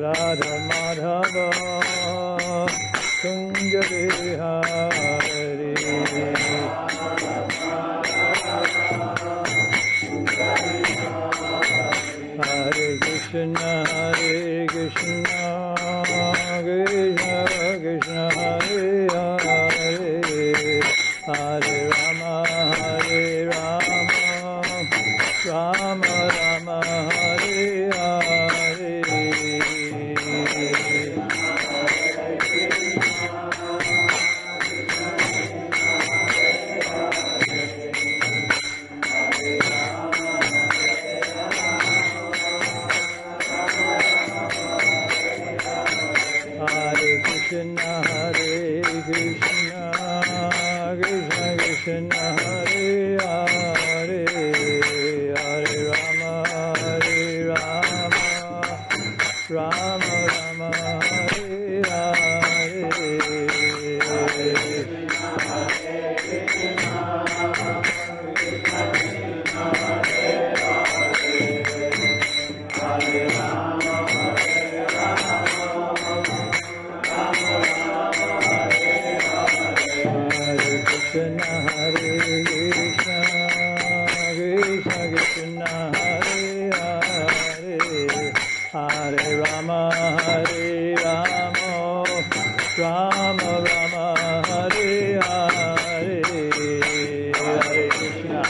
Radha Madhava Kunja Vihari Hare Krishna Krishna Krishna Hare Hare Hare Rama Rama Rama Hare Hare Krishna Hare Krishna Krishna Krishna Hare Hare Hare Rama Rama Rama Hare Hare Krishna Hare Krishna Krishna Krishna Hare Hare Hare Rama Rama Rama Hare Hare Hare Krishna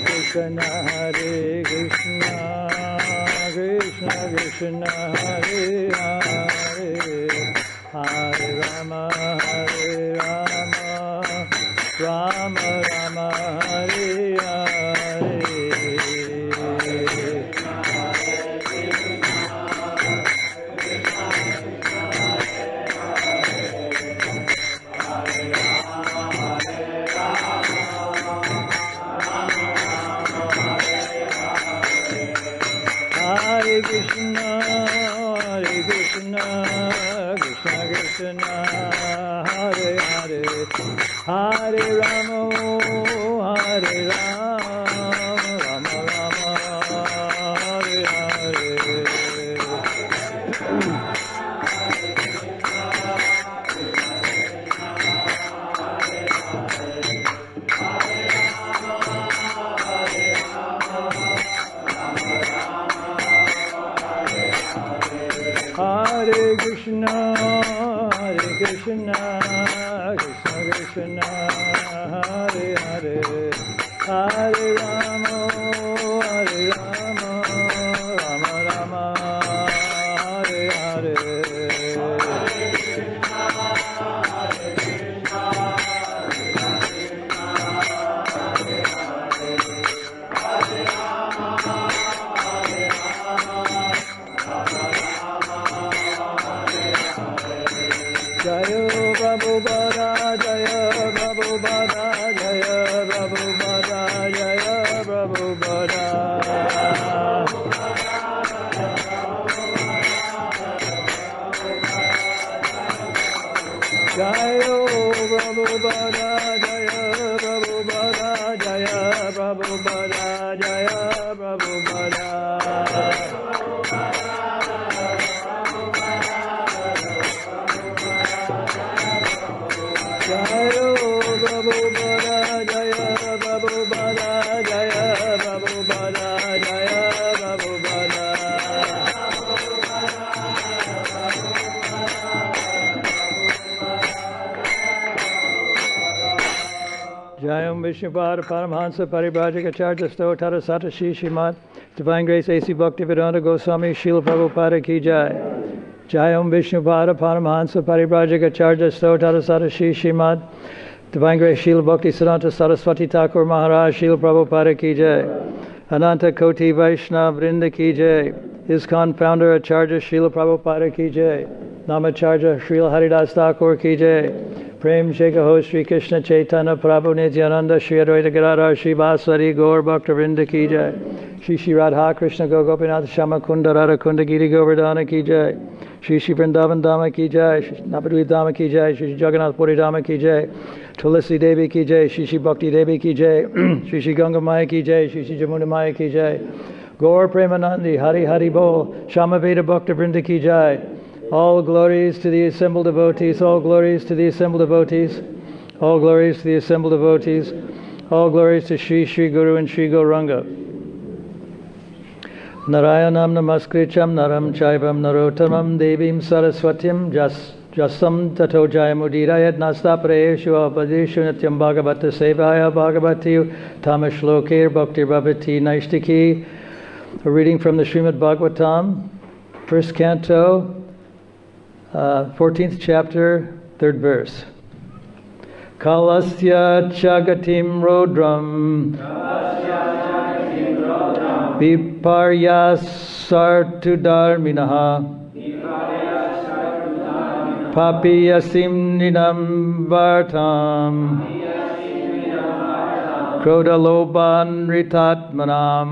Krishna Hare Krishna Krishna Krishna Hare Hare Hare Rama Rama Rama Hare Hare Hare Krishna Krishna Krishna Hare Hare Hare Rama Rama Rama Hare Hare Hare Krishna Krishna Krishna Hare Hare Hare Rama Rama Rama Hare Hare Jaya Prabhupada Jaya Prabhupada Jaya Prabhupada Jaya Prabhupada Jaya Prabhupada Jaya Prabhupada Jaya Prabhupada Jaya Prabhupada Jaya Prabhupada Jaya Prabhupada Jaya Prabhupada Jaya Prabhupada Jayam Vishnupada Paramahansa Paribrajacharya Stotara Satashi Srimad Divine Grace A.C. Bhaktivedanta Goswami Srila Prabhupada Ki Jai Jayam Vishnupada Paramahansa Paribrajacharya Stotara Satashi Srimad Divine Grace Srila Bhakti Siddhanta Saraswati Thakur Maharaj Srila Prabhupada Ki Jai Ananta Koti Vaishnava Vrinda Ki Jai ISKCON Founder Acharya Srila Prabhupada Ki Jai Namacharya Srila Haridas Thakur Ki Jai Prem Shekaho Shri Krishna Chaitanya Prabhu Nityananda Shri Advaita Gadadhar Shri Vasari Gaur Bhakta Vrinda Ki Jai. Shri Shri Radha Krishna Gopinath Shama Kunda Radha Kunda Giri Govardhana Ki Jai. Shri Shri Vrindavan Dhamma Ki Jai. Shri Navadvip Dhamma Ki Jai. Shri Shri Jagannath Puri Dhamma Ki Jai. Tulasi Devi Ki Jai. Shri Shri Bhakti Devi Ki Jai. Shri Shri Ganga Maya Ki Jai. Shri Shri Jamuna Maya Ki Jai. Gaur Premanandi Hari Hari Bol. Shama Veda Bhakta Vrinda Ki Jai. All glories to the assembled devotees, all glories to the assembled devotees, all glories to the assembled devotees, all glories to Shri Shri Guru and Shri Gauranga. Narayanam namaskrityam naram chaivam narottamam devim saraswatim jasam tato jayamudirayat nastaprayeshu apadeshu nityam bhagavata sevaya bhagavati tamashloker bhaktir bhavati naishtiki. A reading from the Srimad Bhagavatam, first canto, 14th chapter, 3rd verse. Kalasya chagatim rodram viparyasartudarminaha papiyasim ninam vartam krodaloban ritatmanam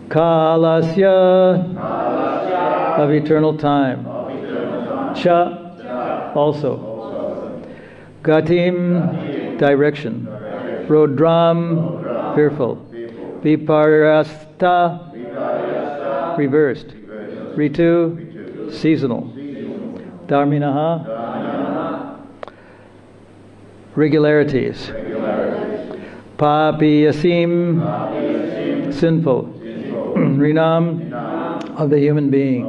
Kalasya of eternal time. Cha also. Gatim direction. Rodram fearful. Viparasta reversed. Ritu seasonal. Dharminaha regularities. Papiyasim sinful. Rinam of the human being.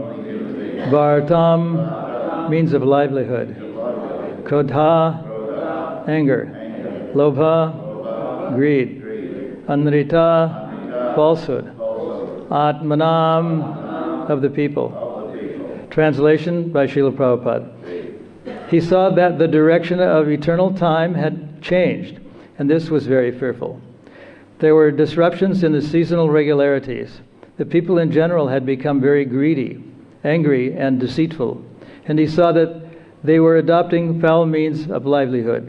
Vartam means of livelihood. Krodha anger. Lobha greed. Anrita falsehood. Atmanam of the people. Translation by Srila Prabhupada. He saw that the direction of eternal time had changed, and this was very fearful. There were disruptions in the seasonal regularities. The people in general had become very greedy, angry, and deceitful, and he saw that they were adopting foul means of livelihood.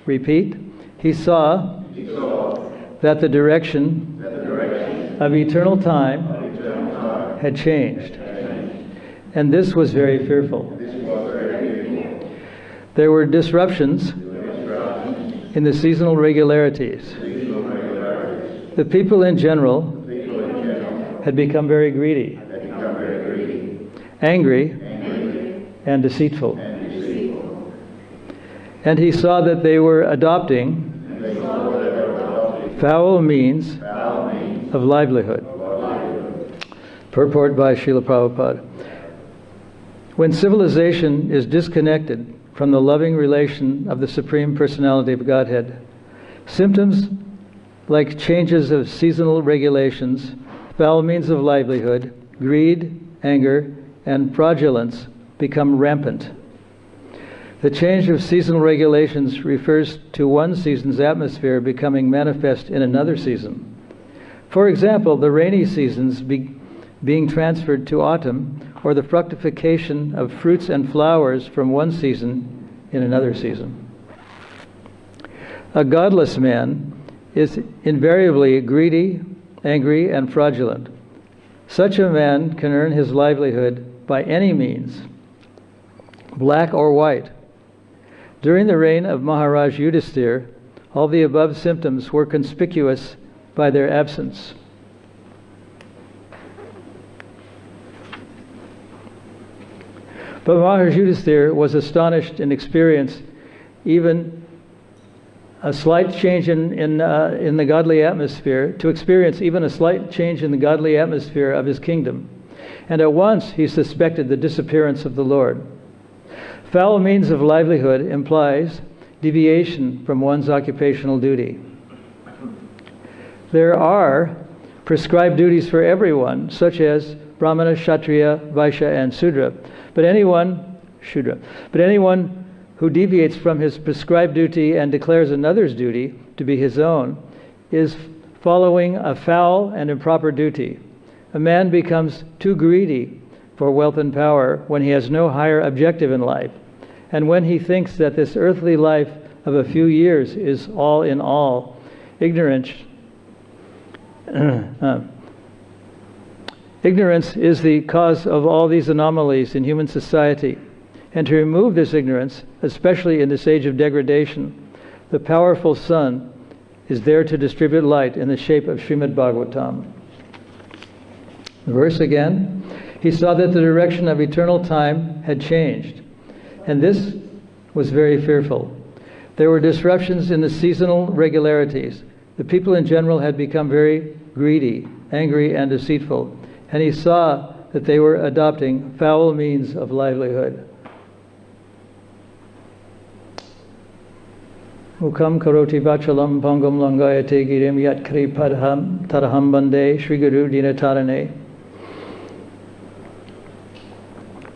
Repeat, he saw that the direction of eternal time had changed, and this was very fearful. There were disruptions in the seasonal regularities. The people in general had become very greedy, angry, and deceitful. And he saw that they were adopting foul means of livelihood. Purport by Srila Prabhupada. When civilization is disconnected from the loving relation of the Supreme Personality of Godhead, symptoms like changes of seasonal regulations, foul means of livelihood, greed, anger, and fraudulence become rampant. The change of seasonal regulations refers to one season's atmosphere becoming manifest in another season. For example, the rainy seasons being transferred to autumn, or the fructification of fruits and flowers from one season in another season. A godless man is invariably greedy, angry, and fraudulent. Such a man can earn his livelihood by any means, black or white. During the reign of Maharaj Yudhisthira, all the above symptoms were conspicuous by their absence. But Maharaj Yudhisthira was astonished and experienced even a slight change in the godly atmosphere, to experience even a slight change in the godly atmosphere of his kingdom. And at once he suspected the disappearance of the Lord. Foul means of livelihood implies deviation from one's occupational duty. There are prescribed duties for everyone, such as Brahmana, Kshatriya, Vaishya, and Sudra. But anyone Shudra. But anyone who deviates from his prescribed duty and declares another's duty to be his own is following a foul and improper duty. A man becomes too greedy for wealth and power when he has no higher objective in life, and when he thinks that this earthly life of a few years is all in all. Ignorance is the cause of all these anomalies in human society. And to remove this ignorance, especially in this age of degradation, the powerful sun is there to distribute light in the shape of Srimad Bhagavatam. The verse again, he saw that the direction of eternal time had changed, and this was very fearful. There were disruptions in the seasonal regularities. The people in general had become very greedy, angry, and deceitful, and he saw that they were adopting foul means of livelihood. Mukam karoti vachalam pangam langayate girim yat kri padham taraham bande Shri Guru dinatarane.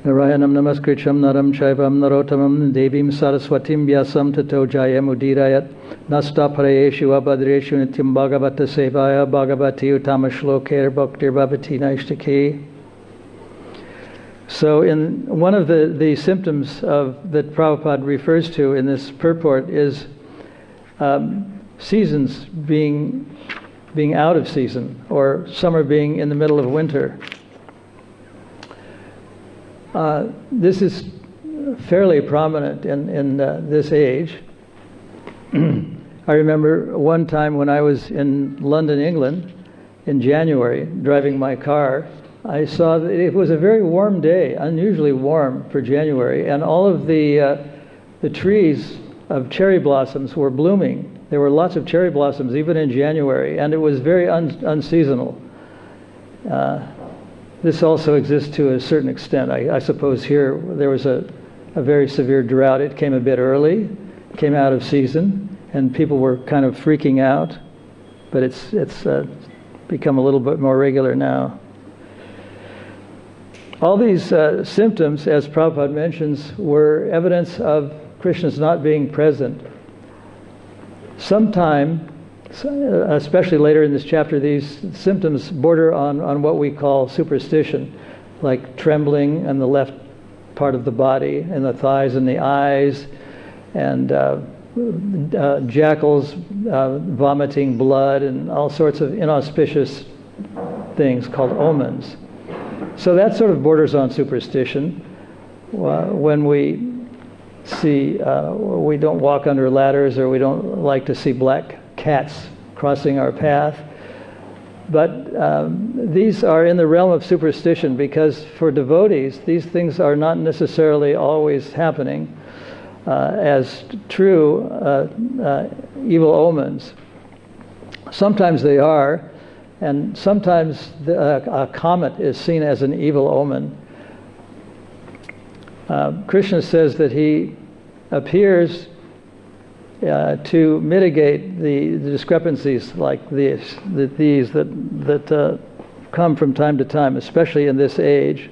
Narayanam namaskritcham naram shaivam narotamam devim saraswatim vyasam tato jayam udirayat nasta parayeshu abhadreshu nityam bhagavata sevaya bhagavati utama shloker bhaktir bhavati naishtaki. So in one of the symptoms that Prabhupada refers to in this purport is seasons being out of season, or summer being in the middle of winter. This is fairly prominent in this age. I remember one time when I was in London, England, in January, driving my car, I saw that it was a very warm day, unusually warm for January, and all of the trees of cherry blossoms were blooming. There were lots of cherry blossoms even in January, and it was very unseasonal. This also exists to a certain extent. I suppose here there was a very severe drought. It came a bit early, came out of season, and people were kind of freaking out, but it's become a little bit more regular now. All these symptoms, as Prabhupada mentions, were evidence of Krishna's not being present. Sometime, especially later in this chapter, these symptoms border on what we call superstition, like trembling in the left part of the body, and the thighs and the eyes, and jackals vomiting blood, and all sorts of inauspicious things called omens. So that sort of borders on superstition. When we see, we don't walk under ladders, or we don't like to see black cats crossing our path. But these are in the realm of superstition, because for devotees, these things are not necessarily always happening as true evil omens. Sometimes they are, and sometimes a comet is seen as an evil omen. Krishna says that he appears to mitigate the discrepancies like these that come from time to time, especially in this age.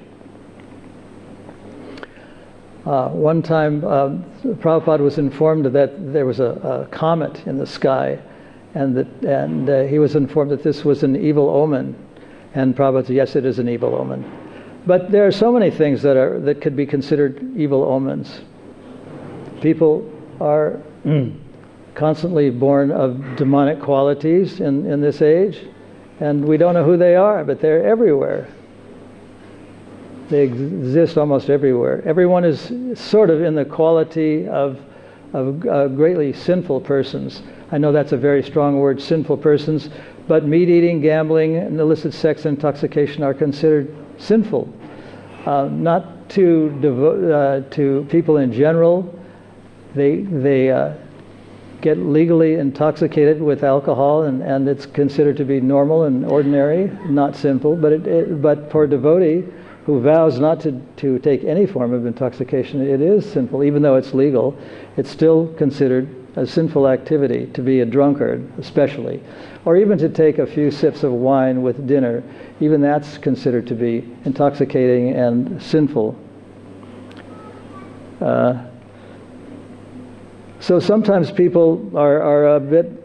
One time, Prabhupada was informed that there was a comet in the sky, and he was informed that this was an evil omen. And Prabhupada said, yes, it is an evil omen. But there are so many things that could be considered evil omens. People are constantly born of demonic qualities in this age, and we don't know who they are, but they're everywhere. They exist almost everywhere. Everyone is sort of in the quality of greatly sinful persons. I know that's a very strong word, sinful persons, but meat eating, gambling, and illicit sex and intoxication are considered sinful. Not to people in general. They get legally intoxicated with alcohol, and it's considered to be normal and ordinary, not sinful. But for a devotee who vows not to take any form of intoxication, it is sinful. Even though it's legal, it's still considered a sinful activity to be a drunkard, especially, or even to take a few sips of wine with dinner. Even that's considered to be intoxicating and sinful. So sometimes people are a bit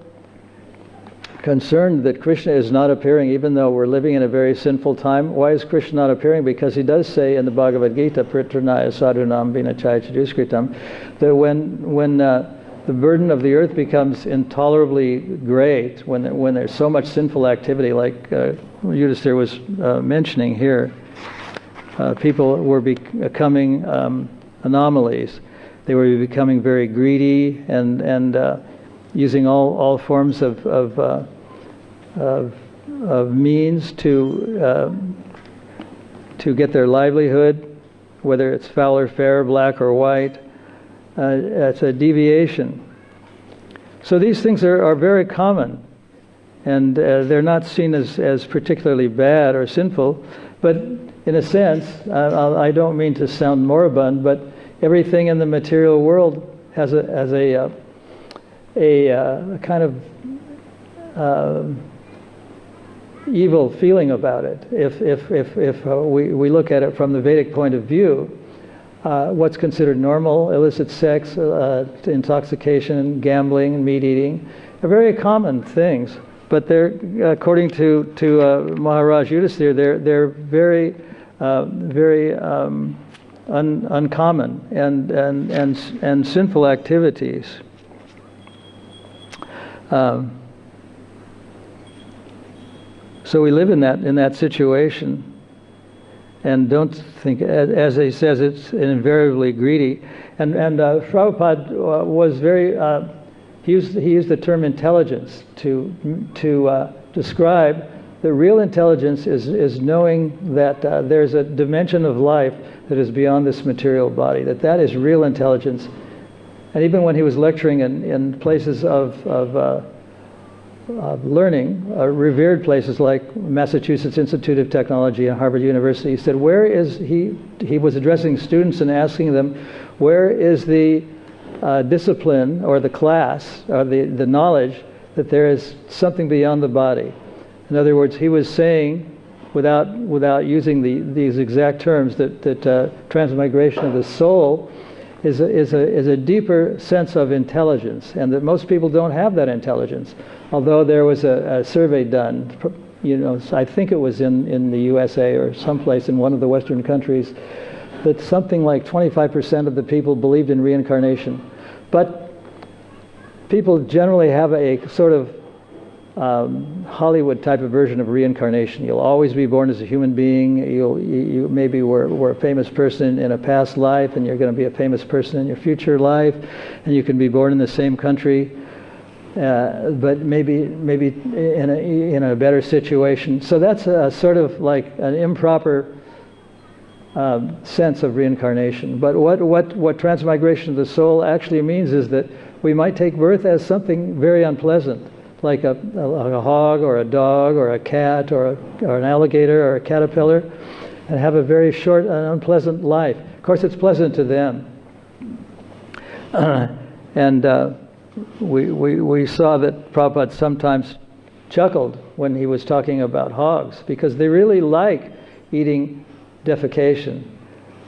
concerned that Krishna is not appearing, even though we're living in a very sinful time. Why is Krishna not appearing? Because he does say in the Bhagavad Gita, Pritranaya sadhunam vinachaya chaduskritam, that when the burden of the earth becomes intolerably great, when there's so much sinful activity, like Yudhisthira was mentioning here, people were becoming anomalies. They were becoming very greedy and using all forms of means to get their livelihood, whether it's foul or fair, black or white. It's a deviation. So these things are very common, and they're not seen as particularly bad or sinful, but in a sense, I don't mean to sound moribund, but everything in the material world has a kind of evil feeling about it. If we look at it from the Vedic point of view, what's considered normal, illicit sex, intoxication, gambling, meat eating, are very common things. But they're, according to Maharaj Yudhisthira, they're very uncommon and sinful activities. So we live in that situation, and don't think, as he says, it's invariably greedy. And Prabhupada was very he used the term intelligence to describe the real intelligence is knowing that there's a dimension of life that is beyond this material body. That is real intelligence. And even when he was lecturing in places of learning, revered places like Massachusetts Institute of Technology and Harvard University, he said, where is he was addressing students and asking them, where is the discipline or the class or the knowledge that there is something beyond the body? In other words, he was saying, without using these exact terms, that transmigration of the soul is a deeper sense of intelligence, and that most people don't have that intelligence. Although there was a survey done, I think it was in the USA or someplace in one of the Western countries, that something like 25% of the people believed in reincarnation. But people generally have a sort of Hollywood type of version of reincarnation. You'll always be born as a human being. You maybe were a famous person in a past life, and you're going to be a famous person in your future life, and you can be born in the same country, but maybe in a better situation. So that's a sort of like an improper sense of reincarnation. But what transmigration of the soul actually means is that we might take birth as something very unpleasant, like a hog or a dog or a cat or an alligator or a caterpillar, and have a very short and unpleasant life. Of course, it's pleasant to them. We saw that Prabhupada sometimes chuckled when he was talking about hogs, because they really like eating defecation.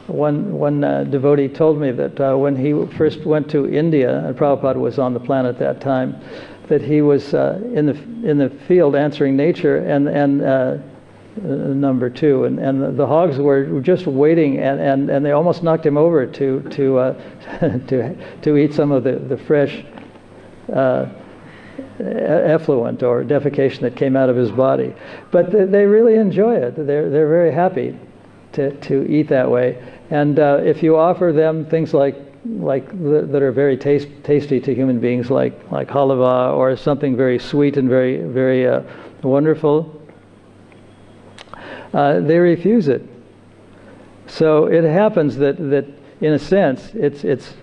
One devotee told me that when he first went to India, and Prabhupada was on the planet at that time, that he was in the field answering nature, and number two, and the hogs were just waiting, and they almost knocked him over to eat some of the fresh effluent or defecation that came out of his body. But they really enjoy it. They're very happy to eat that way. And if you offer them things like that are very tasty to human beings, like halava or something very sweet and very very wonderful, they refuse it. So it happens that in a sense it's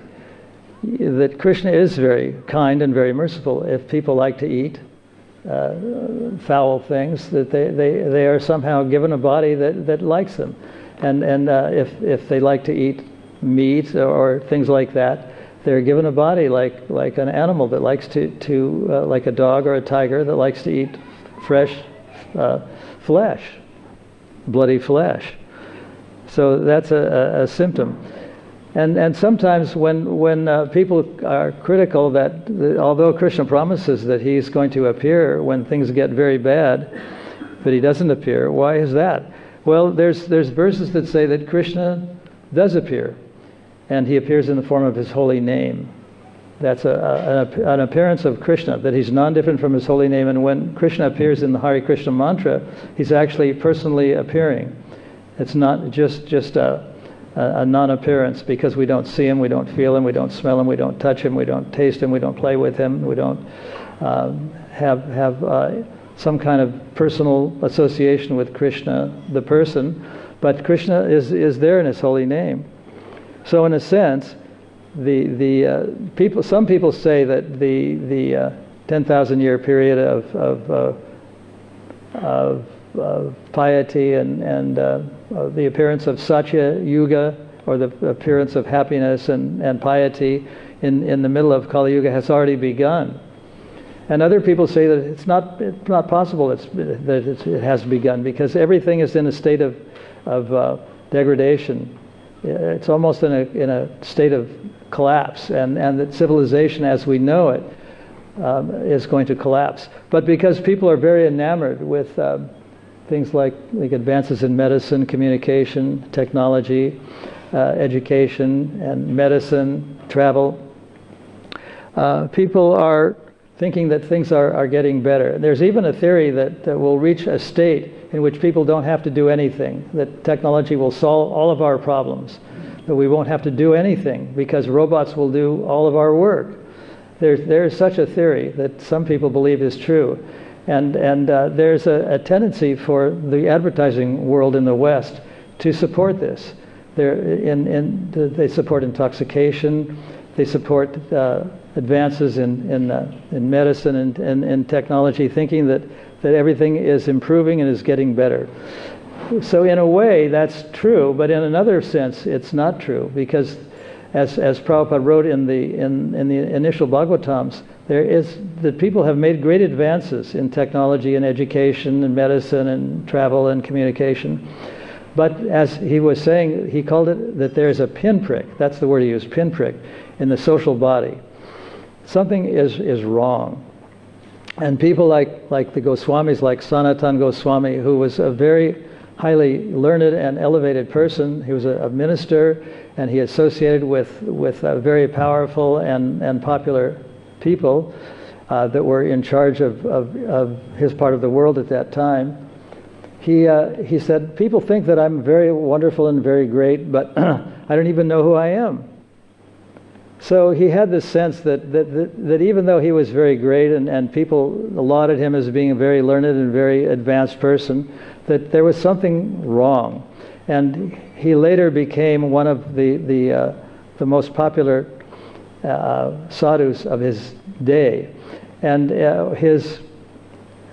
that Krishna is very kind and very merciful. If people like to eat foul things, that they are somehow given a body that likes them, and if they like to eat meat or things like that, they're given a body like an animal that likes to like a dog or a tiger that likes to eat fresh flesh, bloody flesh. So that's a symptom. And sometimes when people are critical that although Krishna promises that he's going to appear when things get very bad, but he doesn't appear, why is that? Well, there's verses that say that Krishna does appear, and he appears in the form of his holy name. That's an appearance of Krishna, that he's non-different from his holy name, and when Krishna appears in the Hare Krishna mantra, he's actually personally appearing. It's not just a non-appearance because we don't see him, we don't feel him, we don't smell him, we don't touch him, we don't taste him, we don't play with him, we don't have some kind of personal association with Krishna, the person, but Krishna is there in his holy name. So in a sense, some people say that the 10,000 year period of piety and the appearance of Satya Yuga, or the appearance of happiness and piety in the middle of Kali Yuga has already begun. And other people say that it's not possible that it has begun, because everything is in a state of degradation. It's almost in a state of collapse, and that civilization as we know it is going to collapse. But because people are very enamored with things like advances in medicine, communication, technology, education, and medicine, travel, people are thinking that things are getting better. There's even a theory that we'll reach a state in which people don't have to do anything, that technology will solve all of our problems, that we won't have to do anything because robots will do all of our work. There's such a theory that some people believe is true. And there's a tendency for the advertising world in the West to support this. They support intoxication, they support advances in medicine and technology, thinking that everything is improving and is getting better. So in a way that's true, but in another sense it's not true, because as Prabhupada wrote in the initial Bhagavatams, there is that people have made great advances in technology and education and medicine and travel and communication. But as he was saying, he called it that there's a pinprick, that's the word he used, pinprick, in the social body. Something is wrong. And people like the Goswamis, like Sanatana Goswami, who was a very highly learned and elevated person. He was a minister, and he associated with very powerful and popular people that were in charge of his part of the world at that time. He said, people think that I'm very wonderful and very great, but I don't even know who I am. So he had this sense that even though he was very great and people lauded him as being a very learned and very advanced person, that there was something wrong. And he later became one of the most popular sadhus of his day. And his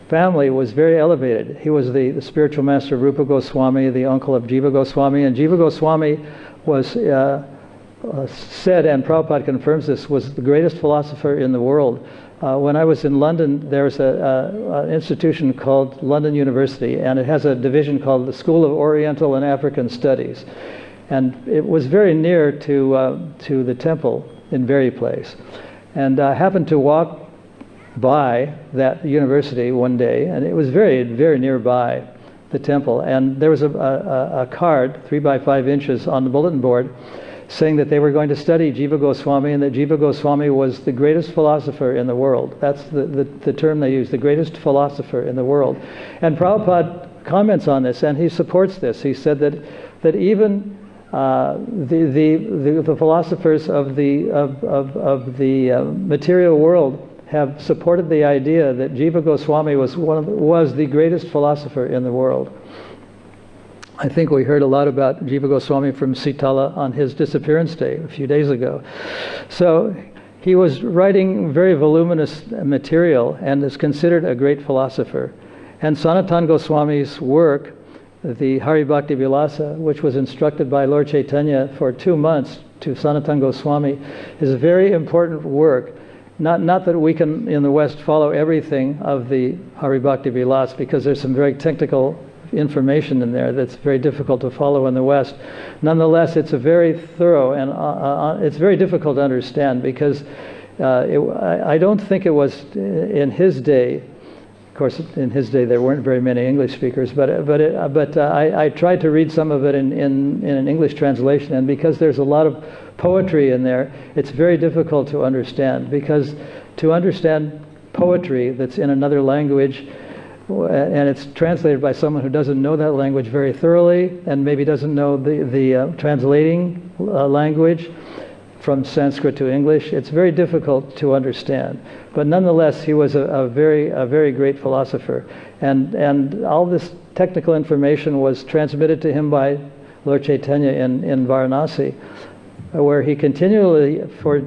family was very elevated. He was the spiritual master of Rupa Goswami, the uncle of Jiva Goswami, and Jiva Goswami was said, and Prabhupada confirms this, was the greatest philosopher in the world. When I was in London, there was an institution called London University, and it has a division called the School of Oriental and African Studies. And it was very near to the temple in Very Place. And I happened to walk by that university one day, and it was very, very nearby the temple. And there was a card, 3 by 5 inches, on the bulletin board, saying that they were going to study Jiva Goswami, and that Jiva Goswami was the greatest philosopher in the world. That's the term they use, the greatest philosopher in the world. And Prabhupada comments on this, and he supports this. He said that even the philosophers of the material world have supported the idea that Jiva Goswami was the greatest philosopher in the world. I think we heard a lot about Jiva Goswami from Sitala on his disappearance day a few days ago. So he was writing very voluminous material and is considered a great philosopher. And Sanatana Goswami's work, the Hari Bhakti Vilasa, which was instructed by Lord Chaitanya for 2 months to Sanatana Goswami, is a very important work. Not that we can in the West follow everything of the Hari Bhakti Vilas, because there's some very technical information in there that's very difficult to follow in the West. Nonetheless, it's a very thorough and it's very difficult to understand because I don't think it was in his day. Of course, in his day there weren't very many English speakers, but I tried to read some of it in an English translation, and because there's a lot of poetry in there, it's very difficult to understand, because to understand poetry that's in another language, and it's translated by someone who doesn't know that language very thoroughly, and maybe doesn't know the translating language from Sanskrit to English, it's very difficult to understand. But nonetheless, he was a very great philosopher, and all this technical information was transmitted to him by Lord Chaitanya in Varanasi, where he continually, for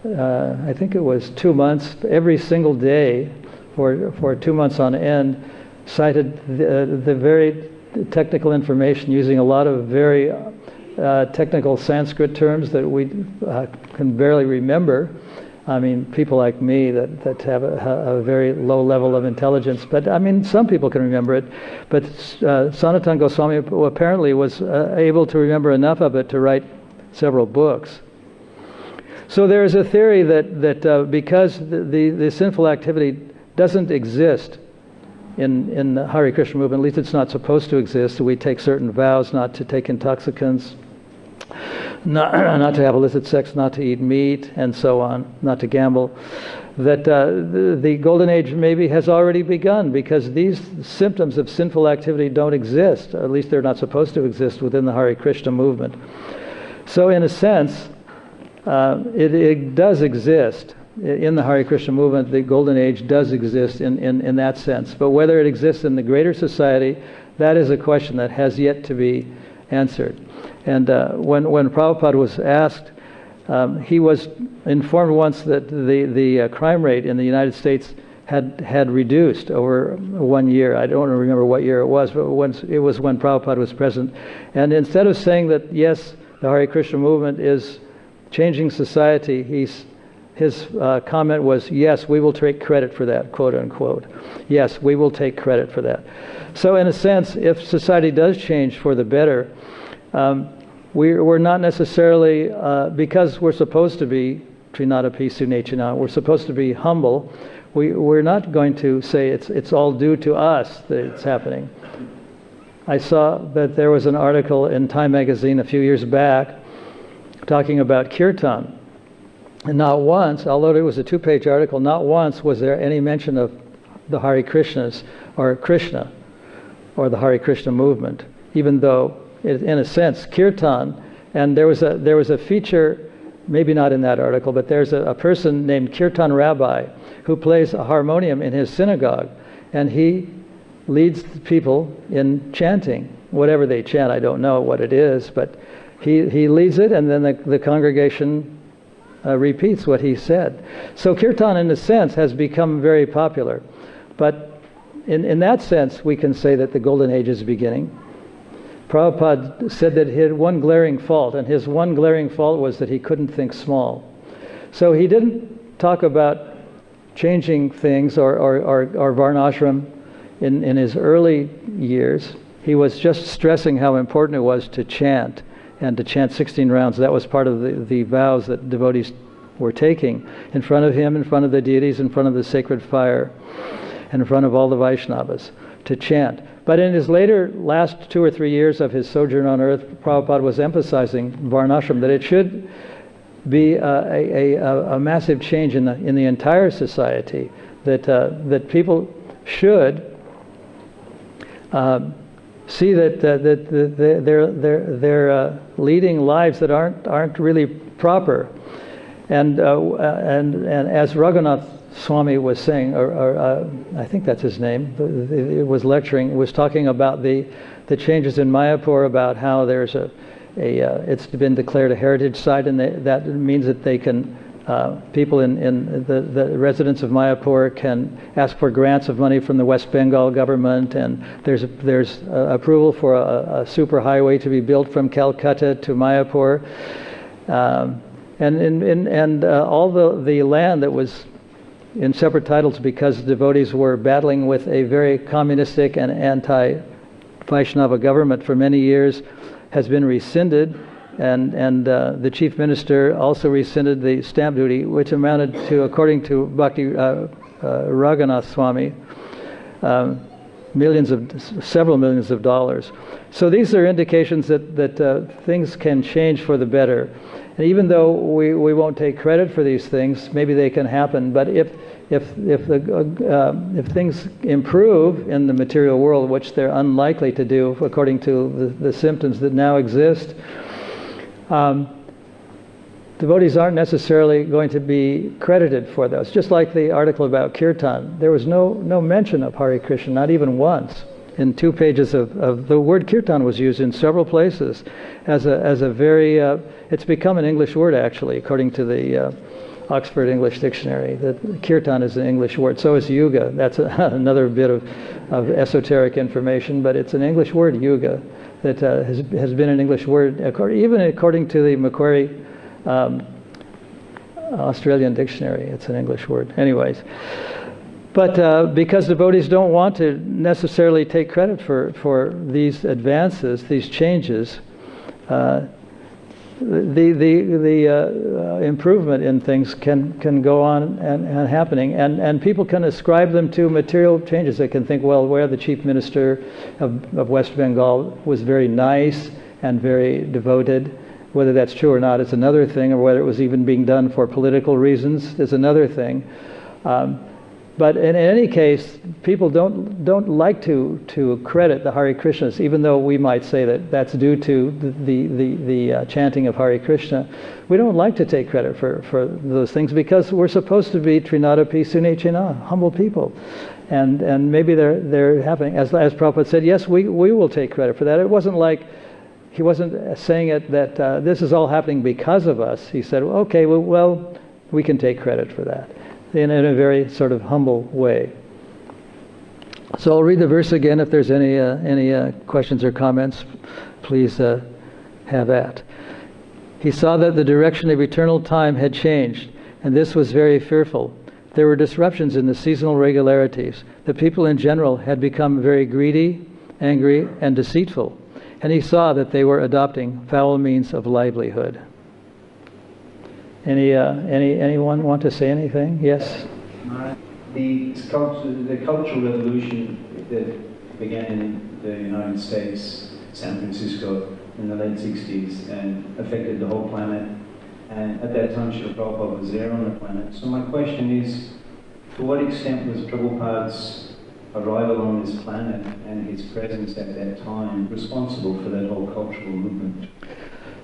I think it was 2 months, every single day for 2 months on end, cited the very technical information using a lot of very technical Sanskrit terms that we can barely remember. I mean, people like me that have a very low level of intelligence, but I mean, some people can remember it. But Sanatana Goswami apparently was able to remember enough of it to write several books. So there is a theory that because the sinful activity doesn't exist in the Hare Krishna movement, at least it's not supposed to exist. We take certain vows not to take intoxicants, not to have illicit sex, not to eat meat, and so on, not to gamble, that the Golden Age maybe has already begun, because these symptoms of sinful activity don't exist, or at least they're not supposed to exist within the Hare Krishna movement. So in a sense, it does exist. In the Hare Krishna movement, the Golden Age does exist in that sense. But whether it exists in the greater society, that is a question that has yet to be answered. And when Prabhupada was asked, he was informed once that the crime rate in the United States had reduced over 1 year. I don't remember what year it was, but it was when Prabhupada was present. And instead of saying that, yes, the Hare Krishna movement is changing society, his comment was, yes, we will take credit for that, quote unquote. Yes, we will take credit for that. So in a sense, if society does change for the better, we're not necessarily, because we're supposed to be Trinadapi Sunechana, we're supposed to be humble, we're not going to say it's all due to us that it's happening. I saw that there was an article in Time magazine a few years back talking about kirtan. And not once, although it was a 2-page article, not once was there any mention of the Hare Krishnas or Krishna or the Hare Krishna movement, even though, in a sense, kirtan, and there was a feature, maybe not in that article, but there's a person named Kirtan Rabbi who plays a harmonium in his synagogue, and he leads people in chanting, whatever they chant. I don't know what it is, but he leads it, and then the congregation repeats what he said. So kirtan, in a sense, has become very popular. But in that sense, we can say that the Golden Age is beginning. Prabhupada said that he had one glaring fault, and his one glaring fault was that he couldn't think small. So he didn't talk about changing things or varnashram in his early years. He was just stressing how important it was to chant, and to chant 16 rounds. That was part of the vows that devotees were taking in front of him, in front of the deities, in front of the sacred fire, and in front of all the Vaishnavas, to chant. But in his last 2 or 3 years of his sojourn on earth, Prabhupada was emphasizing varnashram, that it should be a massive change in the entire society, that people should see that they're leading lives that aren't really proper, and as Raghunath Swami was saying, or I think that's his name, it was lecturing, was talking about the changes in Mayapur, about how there's it's been declared a heritage site, and that means that they can. People in the residents of Mayapur can ask for grants of money from the West Bengal government, and there's approval for a super highway to be built from Calcutta to Mayapur, and all the land that was in separate titles because devotees were battling with a very communistic and anti-Vaishnava government for many years, has been rescinded, and the chief minister also rescinded the stamp duty, which amounted to, according to Bhakti Raghunath Swami, several millions of dollars. So these are indications that things can change for the better. And even though we won't take credit for these things, maybe they can happen. But if things improve in the material world, which they're unlikely to do according to the symptoms that now exist, devotees aren't necessarily going to be credited for those. Just like the article about kirtan, there was no mention of Hare Krishna, not even once. In 2 pages of the word kirtan was used in several places as a very it's become an English word, actually, according to the Oxford English Dictionary. That kirtan is an English word. So is yuga. That's another bit of esoteric information, but it's an English word, yuga, that has been an English word even according to the Macquarie Australian Dictionary. It's an English word. Anyways. But because devotees don't want to necessarily take credit for these advances, these changes, the improvement in things can go on and happening, and people can ascribe them to material changes. They can think, well, where the chief minister of West Bengal was very nice and very devoted. Whether that's true or not is another thing, or whether it was even being done for political reasons is another thing. But in any case, people don't like to credit the Hare Krishnas, even though we might say that that's due to the chanting of Hare Krishna. We don't like to take credit for those things because we're supposed to be Trinadapi Sunechina, humble people, and maybe they're happening. As Prabhupada said, yes, we will take credit for that. It wasn't like he wasn't saying it that this is all happening because of us. He said, okay, well, we can take credit for that. In a very sort of humble way. So I'll read the verse again. If there's any questions or comments, please have at. He saw that the direction of eternal time had changed, and this was very fearful. There were disruptions in the seasonal regularities. The people in general had become very greedy, angry, and deceitful, and he saw that they were adopting foul means of livelihood. Anyone want to say anything? Yes? The cultural revolution that began in the United States, San Francisco, in the late 60s and affected the whole planet. And at that time, Srila Prabhupada was there on the planet. So my question is, to what extent was Prabhupada's arrival on this planet and his presence at that time responsible for that whole cultural movement?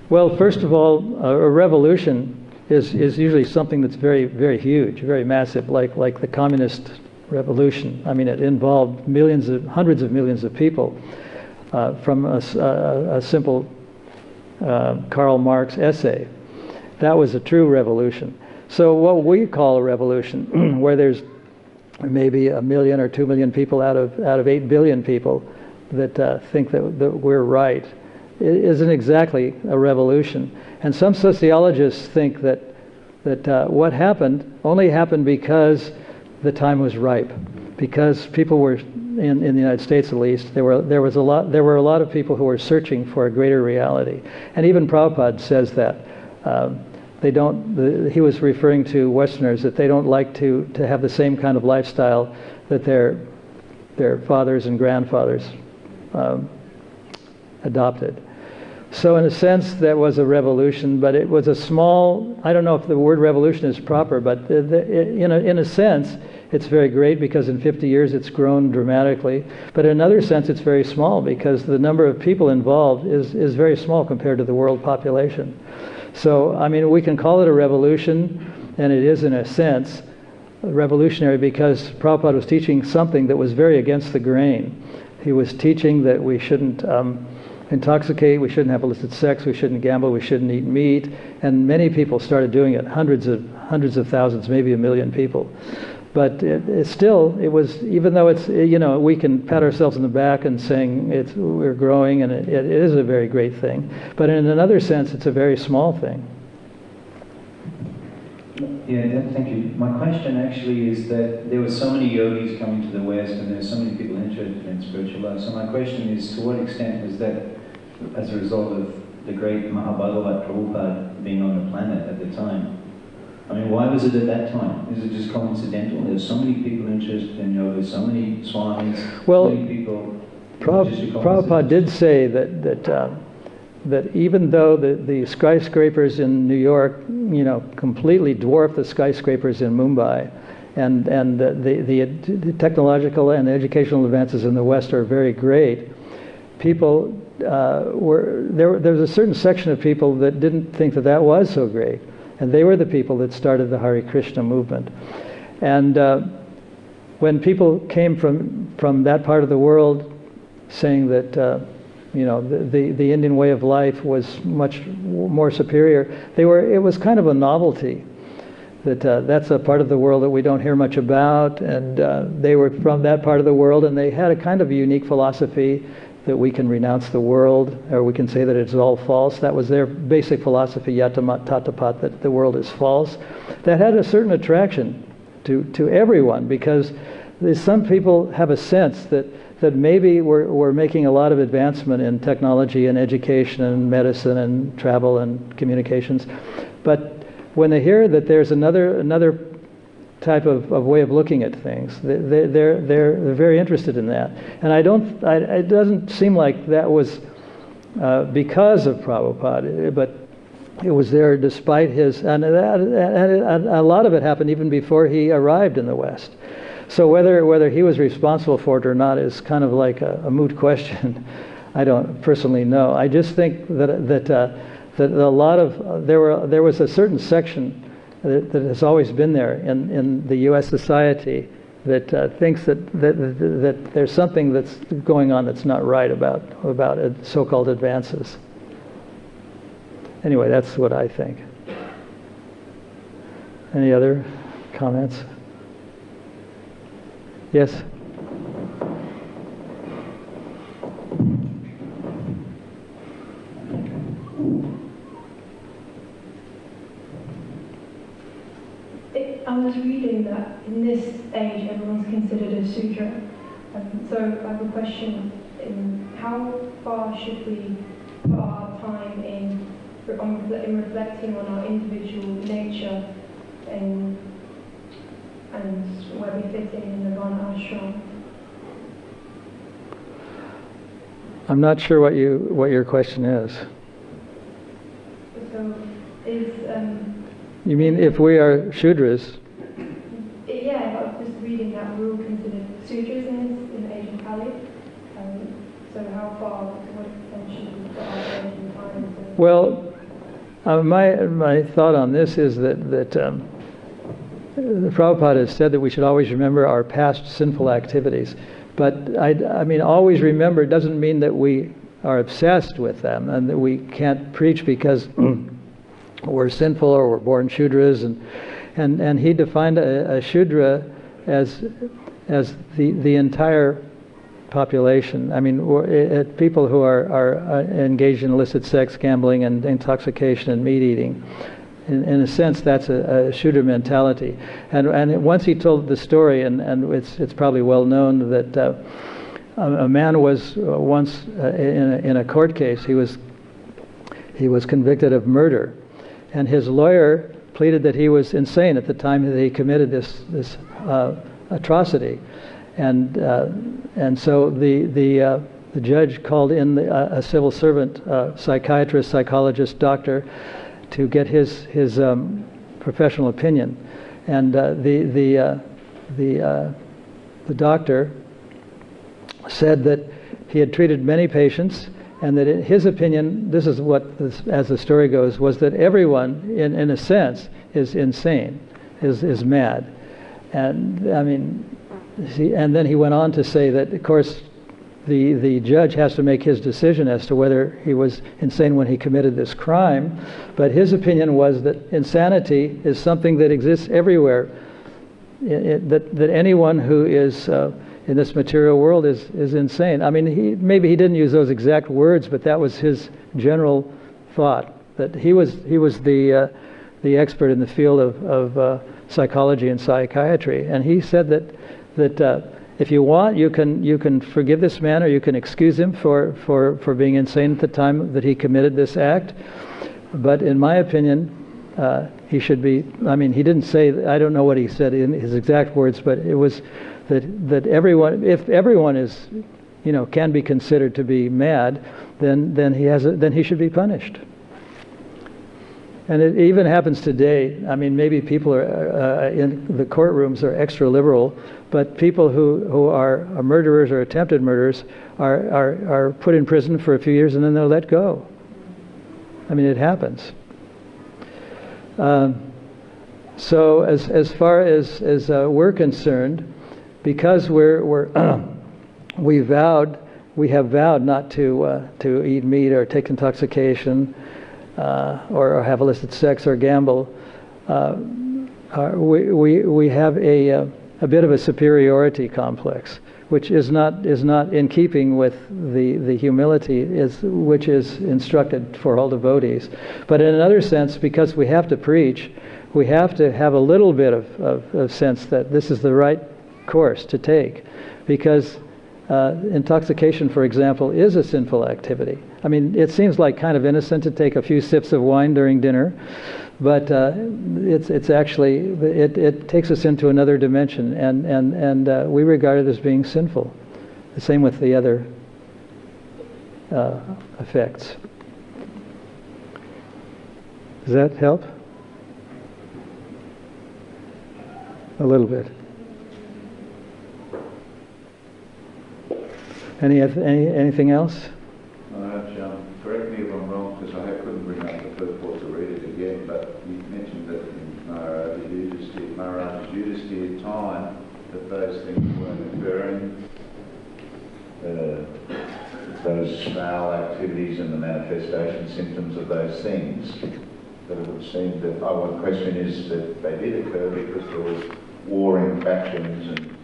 Well, first of all, a revolution is usually something that's very, very huge, very massive, like the communist revolution. I mean, it involved hundreds of millions of people, from a simple Karl Marx essay. That was a true revolution. So what we call a revolution, where there's maybe 1 million or 2 million people out of 8 billion people that think that we're right, it isn't exactly a revolution. And some sociologists think that what happened only happened because the time was ripe, because people were in the United States, at least, there were a lot of people who were searching for a greater reality. And even Prabhupada says that he was referring to Westerners, that they don't like to have the same kind of lifestyle that their fathers and grandfathers adopted. So in a sense, that was a revolution, but it was a small, I don't know if the word revolution is proper, but in a sense, it's very great because in 50 years it's grown dramatically. But in another sense, it's very small because the number of people involved is very small compared to the world population. So, I mean, we can call it a revolution, and it is in a sense revolutionary because Prabhupada was teaching something that was very against the grain. He was teaching that we shouldn't intoxicate, we shouldn't have illicit sex, we shouldn't gamble, we shouldn't eat meat, and many people started doing it, hundreds of thousands, maybe 1 million people. But it was, even though it's, we can pat ourselves on the back and saying we're growing, and it is a very great thing, but in another sense, it's a very small thing. Thank you. My question actually is that there were so many yogis coming to the West and there were so many people interested in spiritual life. So my question is, to what extent was that as a result of the great Mahabhagavat Prabhupada being on the planet at the time? I mean, why was it at that time? Is it just coincidental? There's so many people interested in yoga, so many swamis, so many people... Prabhupada did say that even though the skyscrapers in New York, completely dwarf the skyscrapers in Mumbai, and the technological and educational advances in the West are very great, people there was a certain section of people that didn't think that was so great, and they were the people that started the Hare Krishna movement. And when people came from that part of the world saying that the Indian way of life was much more superior, it was kind of a novelty that that's a part of the world that we don't hear much about, and they were from that part of the world, and they had a kind of a unique philosophy that we can renounce the world, or we can say that it's all false. That was their basic philosophy, yatamat tatapat, that the world is false. That had a certain attraction to everyone, because some people have a sense that maybe we're making a lot of advancement in technology and education and medicine and travel and communications, but when they hear that there's another type of way of looking at things, they're very interested in that. And it doesn't seem like that was because of Prabhupada, but it was there despite his, and a lot of it happened even before he arrived in the West. So whether he was responsible for it or not is kind of like a moot question. I don't personally know. I just think that a lot of there was a certain section that has always been there in the U.S. society that thinks that there's something that's going on that's not right about so-called advances. Anyway, that's what I think. Any other comments? Yes? I was reading that in this age everyone's considered a Sudra. So I have a question. How far should we put our time in reflecting on our individual nature and where we fit in the Varna ashram? I'm not sure what your question is. So is you mean if we are Shudras? Yeah, I was just reading that we're all considered Sudras in Asian Pali. So how far, what extent should we put our Asian time into? Well, my thought on this is that Prabhupada has said that we should always remember our past sinful activities. But I mean, always remember doesn't mean that we are obsessed with them and that we can't preach because we're sinful or we're born Shudras. And he defined a Shudra as the entire population. I mean, people who are engaged in illicit sex, gambling, and intoxication and meat eating. In a sense, that's a Shudra mentality. And once he told the story, and it's probably well known that a man was once in a court case. He was convicted of murder, and his lawyer pleaded that he was insane at the time that he committed this atrocity, and so the judge called in a civil servant, psychiatrist, psychologist, doctor, to get his professional opinion, and the doctor said that he had treated many patients, and that in his opinion, this is what, as the story goes, was that everyone, in a sense, is insane, is mad, and I mean, and then he went on to say that, of course, the judge has to make his decision as to whether he was insane when he committed this crime, but his opinion was that insanity is something that exists everywhere, that anyone who is in this material world is insane. I mean, maybe he didn't use those exact words, but that was his general thought, that he was the the expert in the field of psychology and psychiatry, and he said that if you want, you can forgive this man, or you can excuse him for being insane at the time that he committed this act. But in my opinion, he should be. I mean, he didn't say. I don't know what he said in his exact words, but it was that everyone, if everyone is, can be considered to be mad, then he should be punished. And it even happens today. I mean, maybe people are in the courtrooms are extra liberal, but people who are murderers or attempted murderers are put in prison for a few years and then they're let go. I mean, it happens. So as far as we're concerned, because we have vowed not to eat meat or take intoxication, or have illicit sex or gamble, we have a bit of a superiority complex, which is not in keeping with the humility which is instructed for all devotees. But in another sense, because we have to preach, we have to have a little bit of sense that this is the right course to take, because intoxication, for example, is a sinful activity. I mean, it seems like kind of innocent to take a few sips of wine during dinner, but it's actually, it takes us into another dimension, and we regard it as being sinful. The same with the other effects. Does that help? A little bit. Anything else? Correct me if I'm wrong, because I couldn't bring up the purport to read it again, but you mentioned that in Maharaj's Yudhisthira time, that those things weren't occurring, those foul activities and the manifestation symptoms of those things. But it would seem that one question is that they did occur because there was warring factions, and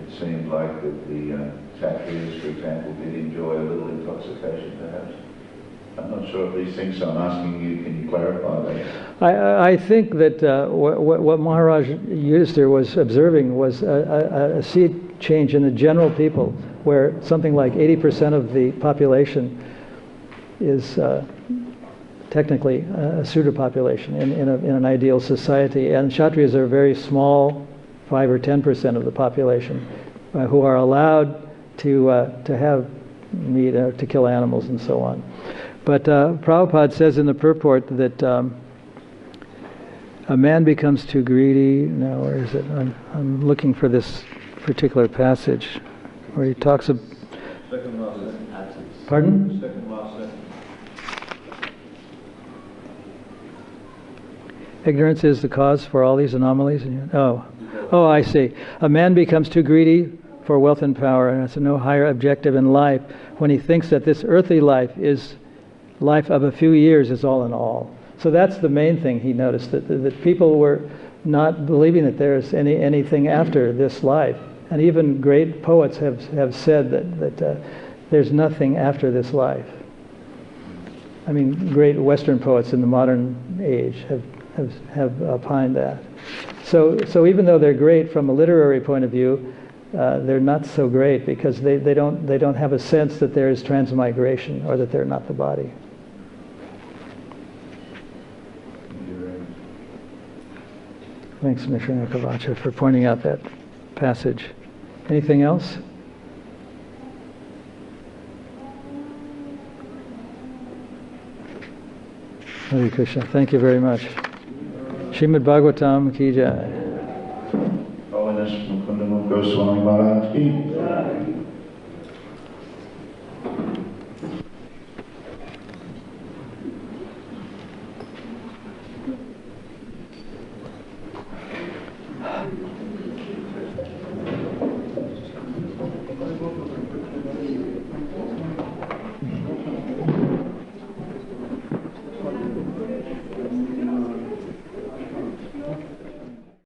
it seemed like that the Kshatriyas, for example, did enjoy a little intoxication, perhaps. I'm not sure if these things, so I'm asking you, can you clarify that? I think that what Maharaj Yudhisthira was observing was a sea change in the general people, where something like 80% of the population is technically a Sudra population in an ideal society, and Kshatriyas are a very small, 5 or 10% of the population, who are allowed to have meat, to kill animals, and so on. But Prabhupada says in the purport that a man becomes too greedy. Now, where is it? I'm looking for this particular passage where he talks about. Second last sentence. Pardon? Second last sentence. Ignorance is the cause for all these anomalies. Oh, I see. A man becomes too greedy for wealth and power, and has no higher objective in life when he thinks that this earthly life is life of a few years is all in all. So that's the main thing he noticed, that people were not believing that there's anything after this life. And even great poets have said that there's nothing after this life. I mean, great Western poets in the modern age have opined that. So even though they're great from a literary point of view, they're not so great because they don't have a sense that there is transmigration, or that they're not the body. Thanks, Mr. Kavacha, for pointing out that passage. Anything else? Hare Krishna. Thank you very much. Srimad Bhagavatam ki jai. Holiness Mukunda Goswami Maharaj ki.